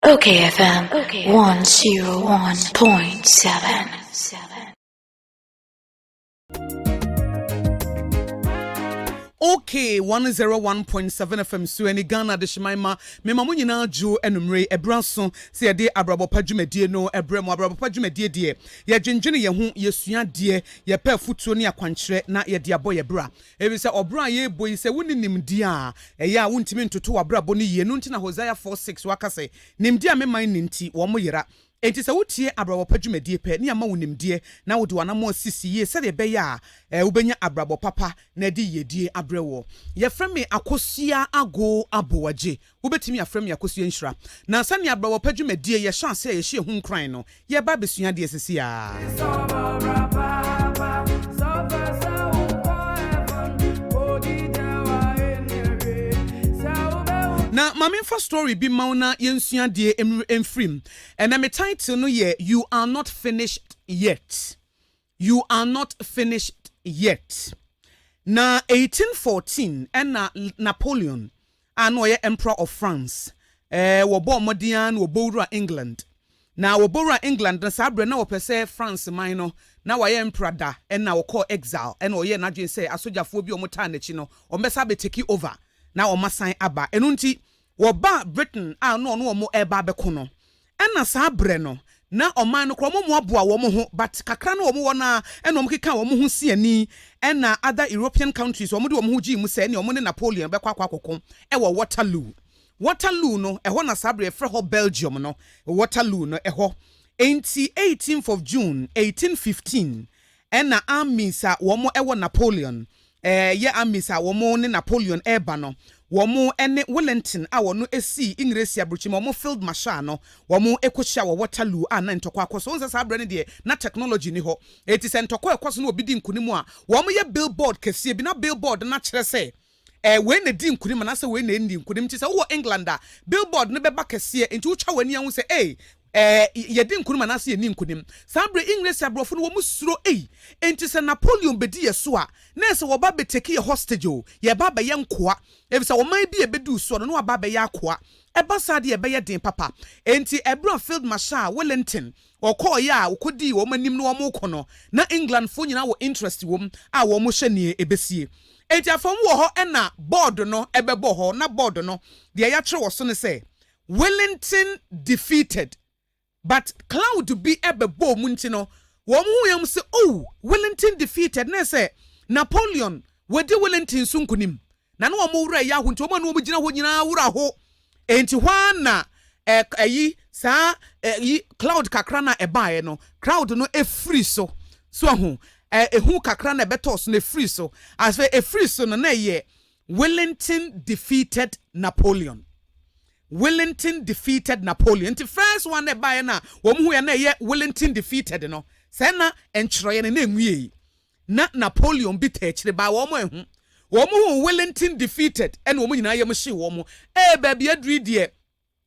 OKFM 101.7. Okay, 101.7 FM so any Ghana de Shimaima me mamu nyina ju enumre ebraso se de Abrabopa dwumadie no ebrem Abrabopa dwumadie de ye dwendwene ye ho ye sua de ye pa futuo ne akwankyere na ye de abo ye bra ebi se obra ye boyi se woni nimdi a eye a wontimi ntoto wabrabo ne ye no nti na Hosea 4:6 waka se nimdi a me man ne nti wo mo yera. Enti se wotie Abrabopa dwumadie pe ne ama wonimdie na wode wanamo sisi ye se de be ya wobenya Abrabopa papa na di yedie abrewo ye frame Akosua ago Aboagye wobetimi aframe Akosua nhira na sane Abrabopa dwumadie ye chance ye hye hu nkran no ye ba besua de sisi a na mamenfa story bi mauna yensua de emfrim and my title no ye you are not finished yet. You are not finished yet. Na 1814 and Napoleon ano ye emperor of France wo bo modian wo bowra England na wo bowra England na sabre na wo pese France man no na wa ye emperor da and na wo call exile and wo ye na dwen say asojafo bi o mota na chi no o mesa be take over na o masan aba enunti wo ba Britain no mo eba be kono ena sabre no na oman no kromo mo aboa wo mo ho but kakra na wo mo na ena o mkeka wo mo ho siani ena other European countries wo mo de wo mo ho gi mu se ne wo mo ne Napoleon be kwa akoko wo Waterloo no eho na sabre efre ho Belgium no Waterloo no eho 18th of June 1815 ena armies wo mo ewo Napoleon ye armies wo mo ne Napoleon eba no wo mo ene Wellington wono esi English abrochim wo mo field marshal no wo mo ekohia wo Waterloo na ntokwa akoso onse sabre ne de na technology ni ho eti se ntokwa ekoso no obi di nkunimu a wo mo ye billboard kese bi na billboard na kire se we na di nkunim na se we na ndi nkunim ti se wo England a billboard ne beba kese enti wo twa wani ahu se ye di nkunim na se ye ni nkunim sabre English abrofo no wo musuro enti se Napoleon bedi yeso a na se wo ba beteki ye hostage o ye ba ba ye nkoa ebi se wo man bi ebedu so no wa ba ba ye akoa eba sade ye be ye den papa enti ebro field marshal Wellington okọ ya okodi wo manim no wo mo no na England fo nyina wo interest wo a wo mo hye ne ebesie enti afom wo ho na board no ebebo ho na board no de ya kire wo so ne say Wellington defeated but cloud be ebebo mu nti no wo mu yam say oh Wellington defeated na say Napoleon wedi Wellington sunkunim na no wo wura ya ho nti wo ma no wo gina ho nyina wura ho enti hwa na cloud kakra na ebae no crowd no free so ho ehu kakra na betos no free so as free so no na ye Wellington defeated Napoleon. Wellington defeated Napoleon. The first one that by na womu ya na ye Wellington defeated no. Sena enchroye na nwie. Na Napoleon beat echire ba womu ehu. Womu Wellington defeated and womu nyina ye mhye womu. Baby adri de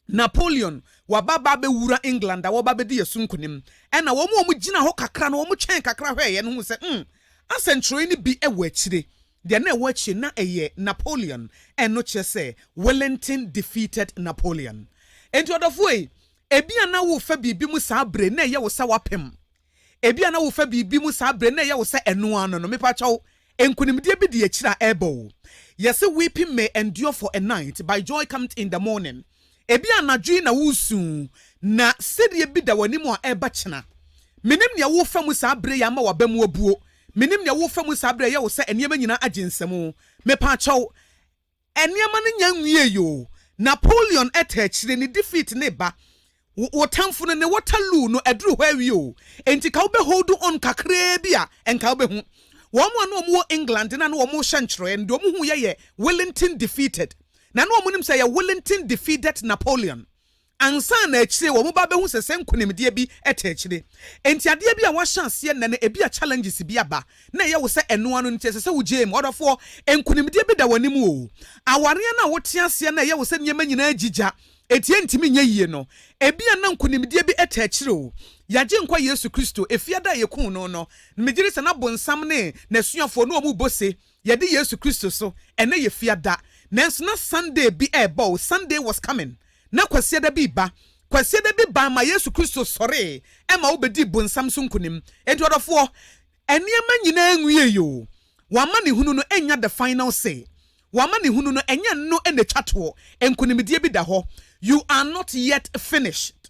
Napoleon wababa be wura England wababa de yesunkunim. Na womu gina ho kakra na womu twen kakra hweye no hu se asenchroye ni bi ewo echire. The na watch na Napoleon and no say Wellington defeated Napoleon. And to other way, ebia na wo fa bibi mu sabre na ye wo sa wapem. Ebia na wo fa bibi mu sabre na ye wo sa eno ano no mepa chaw enkunimde bi de akira ebo. Yes, weeping may endure for a night, by joy comes in the morning. Ebia na dwi na wusu na sedie bi da wani mu a eba chena. Menim ne wo fa mu sabre ya ma wabam obuo. Minim ne wo famu sabre ye wo se eniema nyina aginsemu me pa chaw eniema ne nyanwie yo Napoleon etachire ni defeat ne ba wo tamfo ne Waterloo no aduru hwawi yo enti ka wo be hold on kakra bia enka wo be hu wo mo na wo England na wo mo hyenkyere ndo mo hu ye Wellington defeated na no mo nim say ye Wellington defeated Napoleon ansa na akire wo mo ba be hu sesen kunimde bi etachire enti ade bi a wa chance na na ebi a challenges bi aba na ye wo se eno anu nti sese wo gem odofo enkunimde bi da wani mu o aware na wo tiase na ye wo se nyema nyina agija etie ntimi nya yie no ebi na nkunimde bi etachire o yaje nkwa Yesu Kristo efiada ye kun no megire se na bonsam ne na suafo no mu bose ye de Yesu Kristo so ene ye fiada nanso na Sunday bi ebo Sunday was coming na kwase da bi ba kwase da bi ban ma Yesu Kristo sore e ma obedi bonsam so nkunim enti odofo eniema nyina enwie yo wama ne hunu no enya the final say wama ne hunu no enya no ene twato enkunimdie bi da ho. You are not yet finished.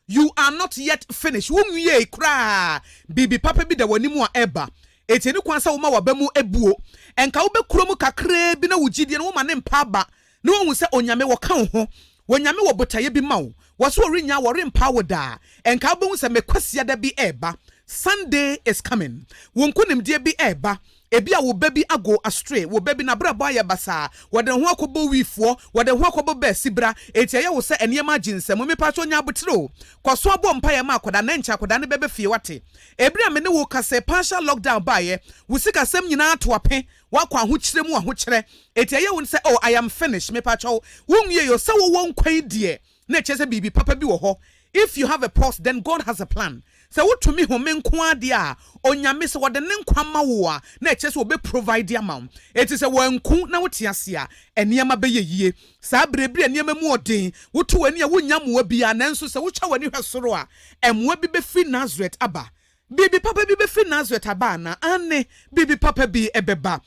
You are not yet finished. Wunwie kra bibi papa bi da wanimu a eba eteni kwansa wo ma wabamu ebuo enka wo be kromu kakra bi na wugidie no wo ma ne mpa ba na wo hu se onyame wo kan ho wonyame wo botaye bi ma wo so orinya wo rempa wo da enka wo be hu se mekwasia da bi eba. Sunday is coming. Wonkunimdie bi eba. Ebi a wo baby ago astray wo baby na Abrabopa basa wo de ho akobo wifo wo de ho akobo ba sibra etiaye wo se eniema ginsem me pa cho nya abotiro kwaso abo mpa ye ma akoda na ncha akoda ne bebe fie wate ebri amene wo kase partial lockdown baye wo sika sem nyina to ape wakwa ho kire mu ho kire etiaye wo se oh I am finished me pa cho wo nwie yo se wo won kwan die na chese bibi papa bi wo ho. If you have a purpose, then God has a plan. So what to me home nkwa dia onyame se wode ne nkwa ma wo a na eche se obe provide amount. It is a wanku na wote ase a eniema be yeyie saa brebre eniema mu odin woto wani a wonya moa bia nanso se wocha wani hwesoro a emoa bi be fi Nazareth aba bibi papa bi be fi Nazareth aba na ane bibi papa bi ebeba.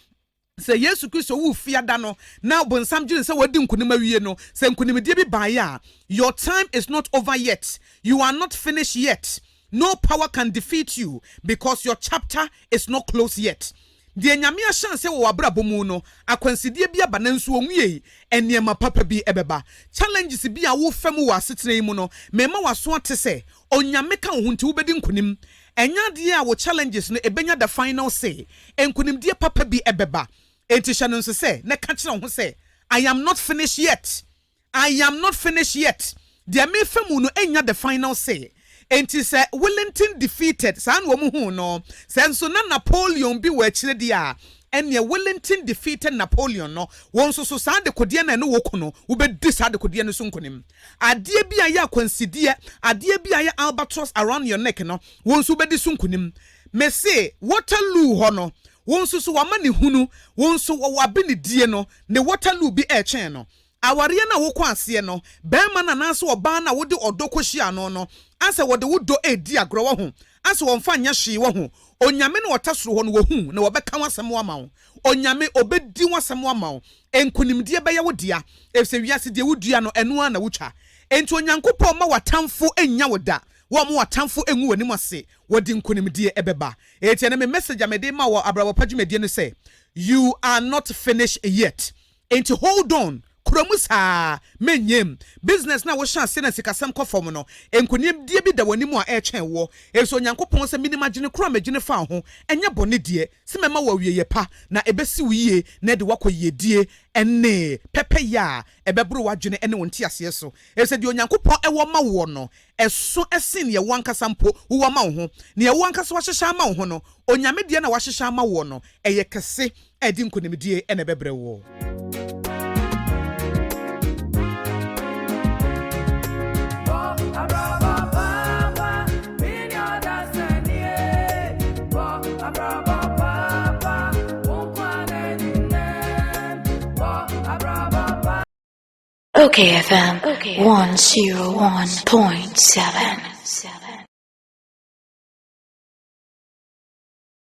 Se Yesu Kristo wu fiada no na bonsam gyin se wadi nkunim awie no se nkunimdie bi bae a your time is not over yet. You are not finished yet. No power can defeat you because your chapter is not closed yet. De nyame a chance wo Abrabomu no akwansidie bi aba nanso onwie eniema papa bi ebeba. Challenges bi a wo fam wo asetena mu no mema waso ate se onyame ka wo nti wo bedi nkunim enya de a wo challenges no ebenya the final say enkunimdie papa bi ebeba. Enti no se ne ka kire ho se I am not finished yet. I am not finished yet. De me fam no enya the final say. Enti se Wellington defeated san wo mu hu no senso na Napoleon bi wa kire dia ene Wellington defeated Napoleon no won so san de kodie na ne wo kono wo be di sa de kodie no so nkonim ade bi aye akwansidie ade bi aye albatross around your neck no won so be di so nkonim me say Waterloo ho no won so wama ne hunu won so wabe ne die no ne Waterloo bi e chen no aware na wo kwa ase no be ma na na so oba na wo de odokohia no no ase wo de wodo edi agro wo ho ase wo mfa nya hwe wo ho onyame na wotasoro ho no wo hu na wo beka wasem wa ma wo onyame obedi wasem wa ma wo enkunimdie be ye wo dia efse wiase de wodua no eno a na wotwa enti onyankopon ma watamfo enya wo da wo mo watamfo enwu wani ase wodi nkunimdie ebeba eti na me message amede ma wo Abrabopa dwumedie no say you are not finished yet enti hold on kromusa menyem business na wo hya se na sikasem kofom no enkunim die bi da wani mu a etwen wo eso nyankopon se minima gine kro magine fa ho enye bone die se mema wa wieye pa na ebesi wiye na de wakoye die enne pepe ya ebebro wadwene ene wonti ase so eso de onyankopon ewo ma wo no eso esin ye wankasa mpo wo ma wo ho ne ye wankasa wa hyehya ma wo ho no onyame die na wa hyehya ma wo no eye kese edi nkunim die ene bebre wo. OKFM 101.7.